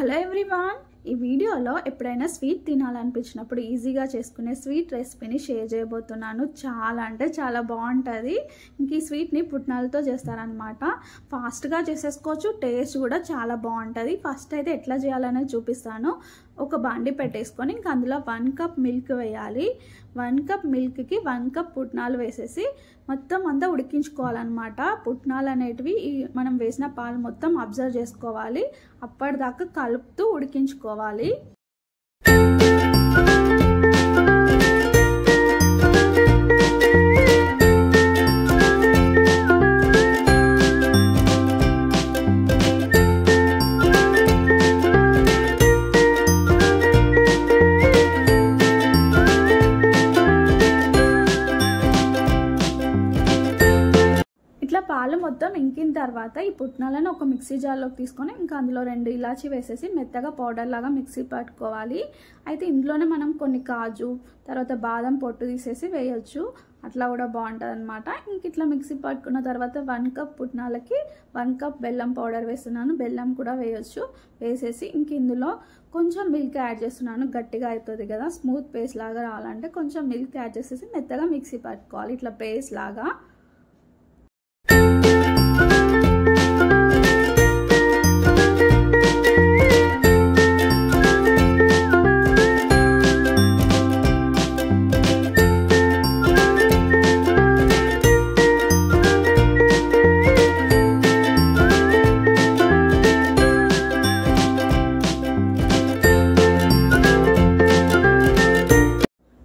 Hello everyone, ఈ వీడియోలో ఎప్పుడైనా స్వీట్ తినాలనిపించినప్పుడు ఈజీగా చేసుకునే స్వీట్ రెసిపీని షేర్ చేయబోతున్నాను. చాలా అంటే చాలా బాగుంటుంది. ఇంక ఈ స్వీట్ని పుట్నాలతో చేస్తారనమాట. ఫాస్ట్గా చేసేసుకోవచ్చు, టేస్ట్ కూడా చాలా బాగుంటుంది. ఫస్ట్ అయితే ఎట్లా చేయాలనేది చూపిస్తాను. ఒక బాండి పెట్టేసుకొని ఇంక అందులో 1 కప్ మిల్క్ వేయాలి. 1 కప్ మిల్క్కి 1 కప్ పుట్నాలు వేసేసి మొత్తం అంతా ఉడికించుకోవాలన్నమాట. పుట్నాలు అనేటివి మనం వేసిన పాలు మొత్తం అబ్జర్వ్ చేసుకోవాలి. అప్పటిదాకా కలుపుతూ ఉడికించుకోవాలి. ఇట్లా పాలు మొత్తం ఇంకిన తర్వాత ఈ పుట్నాలను ఒక మిక్సీ జార్లోకి తీసుకొని ఇంకా అందులో 2 ఇలాచీ వేసేసి మెత్తగా పౌడర్ లాగా మిక్సీ పట్టుకోవాలి. అయితే ఇందులోనే మనం కొన్ని కాజు, తర్వాత బాదం పొట్టు తీసేసి వేయొచ్చు. అట్లా కూడా బాగుంటుంది అనమాట. ఇంక ఇట్లా మిక్సీ పట్టుకున్న తర్వాత 1 కప్ పుట్నాలకి 1 కప్ బెల్లం పౌడర్ వేస్తున్నాను. బెల్లం కూడా వేయొచ్చు. వేసేసి ఇంక ఇందులో కొంచెం మిల్క్ యాడ్ చేస్తున్నాను. గట్టిగా అవుతుంది కదా, స్మూత్ పేస్ట్ లాగా రావాలంటే కొంచెం మిల్క్ యాడ్ చేసేసి మెత్తగా మిక్సీ పట్టుకోవాలి, ఇట్లా పేస్ట్ లాగా.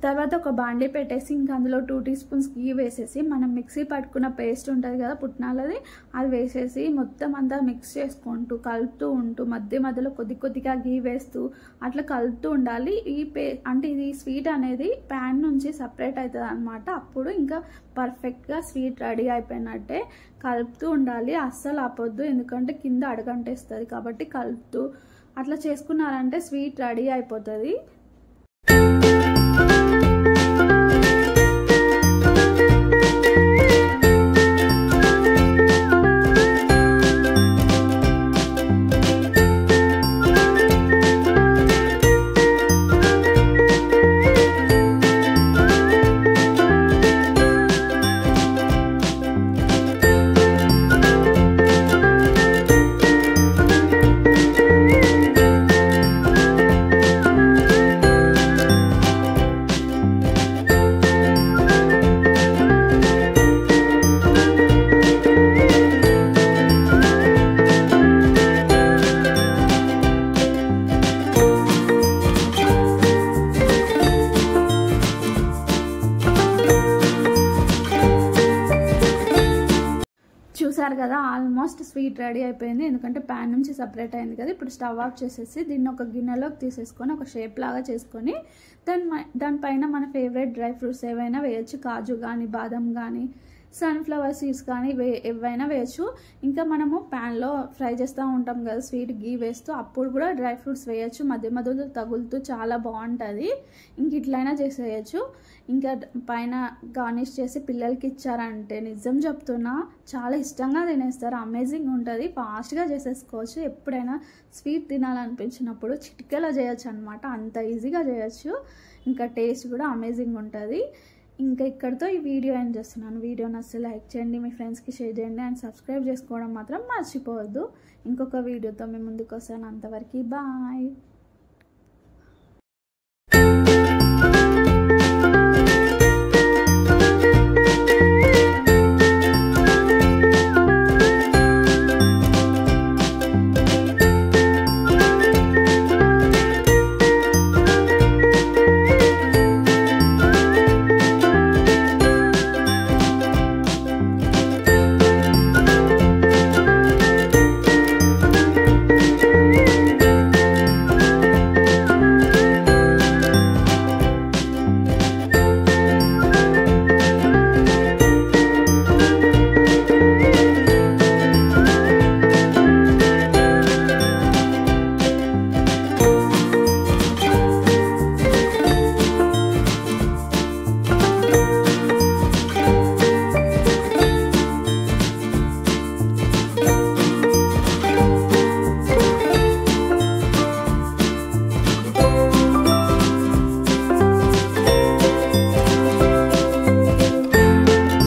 తర్వాత ఒక బాండీ పెట్టేసి ఇంకా అందులో 2 టీ స్పూన్స్ గీ వేసేసి మనం మిక్సీ పట్టుకున్న పేస్ట్ ఉంటుంది కదా పుట్నాలది, అది వేసేసి మొత్తం అంతా మిక్స్ చేసుకుంటూ కలుపుతూ ఉంటూ మధ్య మధ్యలో కొద్దిగా గీ వేస్తూ అట్లా కలుపుతూ ఉండాలి. అంటే ఇది స్వీట్ అనేది ప్యాన్ నుంచి సపరేట్ అవుతుంది అనమాట. అప్పుడు ఇంకా పర్ఫెక్ట్గా స్వీట్ రెడీ అయిపోయినట్టే. కలుపుతూ ఉండాలి, అస్సలు ఆపొద్దు, ఎందుకంటే కింద అడగంటేస్తుంది కాబట్టి కలుపుతూ అట్లా చేసుకున్నారంటే స్వీట్ రెడీ అయిపోతుంది. చూసారు కదా, ఆల్మోస్ట్ స్వీట్ రెడీ అయిపోయింది. ఎందుకంటే ప్యాన్ నుంచి సపరేట్ అయింది కదా. ఇప్పుడు స్టవ్ ఆఫ్ చేసేసి దీన్ని ఒక గిన్నెలోకి తీసేసుకొని ఒక షేప్ లాగా చేసుకొని దానిపైన మన ఫేవరెట్ డ్రై ఫ్రూట్స్ ఏవైనా వేయచ్చు. కాజు కానీ, బాదం కానీ, సన్ఫ్లవర్ సీడ్స్ కానీ ఏవైనా వేయచ్చు. ఇంకా మనము ప్యాన్లో ఫ్రై చేస్తూ ఉంటాం కదా స్వీట్, గీ వేస్తూ, అప్పుడు కూడా డ్రై ఫ్రూట్స్ వేయచ్చు. మధ్య మధ్యలో తగులుతూ చాలా బాగుంటుంది. ఇంక ఇట్లయినా చేసేయచ్చు. ఇంకా పైన గార్నిష్ చేసి పిల్లలకి ఇచ్చారంటే నిజం చెప్తున్నా చాలా ఇష్టంగా తినేస్తారు. అమేజింగ్ ఉంటుంది. ఫాస్ట్గా చేసేసుకోవచ్చు. ఎప్పుడైనా స్వీట్ తినాలనిపించినప్పుడు చిటికెలో చేయొచ్చు అనమాట. అంత ఈజీగా చేయొచ్చు. ఇంకా టేస్ట్ కూడా అమేజింగ్ ఉంటుంది. ఇంకా ఇక్కడితో ఈ వీడియో ఎండ్ చేస్తున్నాను. వీడియో నచ్చితే లైక్ చేయండి, మీ ఫ్రెండ్స్కి షేర్ చేయండి అండ్ సబ్స్క్రైబ్ చేసుకోవడం మాత్రం మర్చిపోవద్దు. ఇంకొక వీడియోతో మీ ముందుకు వస్తాను. అంతవరకు బాయ్.